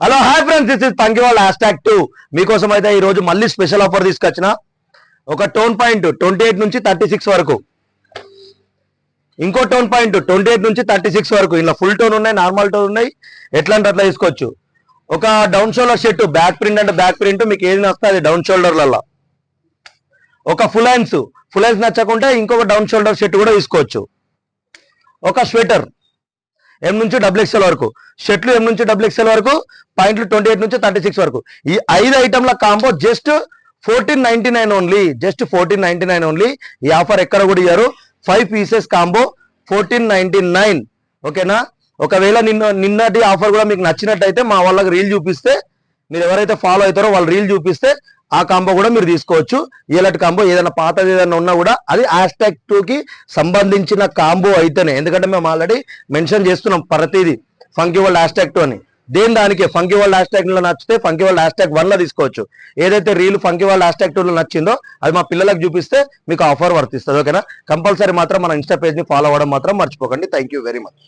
Hello hi friends, this is పంకివాల్ #2 మీకోసం అయితే ఈ రోజు మళ్ళీ స్పెషల్ ఆఫర్ తీసుకొచ్చిన. ఒక టోన్ పాయింట్ 28 నుంచి 36 వరకు, ఇంకో టోన్ పాయింట్ 28 నుంచి 36 వరకు. ఇలా ఫుల్ టోన్ ఉన్నాయి, నార్మల్ టోన్ ఉన్నాయి, ఎట్లా అంటే అట్లా తీసుకోవచ్చు. ఒక down shoulder shirt, back print అంటే బ్యాక్ ప్రింట్, మీకు ఏది నచ్చితే అది డౌన్ షోల్డర్లలో. ఒక ఫుల్ హ్యాండ్స్ నచ్చకుంటే ఇంకొక డౌన్ షోల్డర్ షర్ట్ కూడా తీసుకోవచ్చు. ఒక స్వెటర్ M నుంచి XXL వరకు, షర్ట్లు M నుంచి XXL వరకు, పాయింట్లు 28 నుంచి 36 వరకు. ఈ 5 ఐటమ్ల combo just 1499 only, just 1499 only. ఈ ఆఫర్ ఎక్కడ కూడా ఇయ్యారు. 5 పీసెస్ కాంబో 1499. ఓకేనా? ఒకవేళ నిన్నటి ఆఫర్ కూడా మీకు నచ్చినట్టయితే మా వాళ్ళకి రీల్ చూపిస్తే, మీరు ఎవరైతే ఫాలో అవుతారో వాళ్ళు రీల్ చూపిస్తే ఆ కాంబో కూడా మీరు తీసుకోవచ్చు. ఇలాంటి కాంబో ఏదైనా పాతది ఏదైనా ఉన్నా కూడా అది #2కి సంబంధించిన కాంబో అయితేనే. ఎందుకంటే మేము ఆల్రెడీ మెన్షన్ చేస్తున్నాం ప్రతిదీ ఫంకీవరల్డ్ #2 అని. దానికి ఫంకీవరల్డ్ #2లో నచ్చితే ఫంకీవరల్డ్ #1లో తీసుకోవచ్చు. ఏదైతే రీల్ ఫంకీవరల్డ్ #2లో నచ్చిందో అది మా పిల్లలకు చూపిస్తే మీకు ఆఫర్ వర్తిస్తుంది. ఓకేనా? కంపల్సరీ మాత్రం మన ఇన్స్టా పేజ్ని ఫాలో అవ్వడం మాత్రం మర్చిపోకండి. Thank you very much.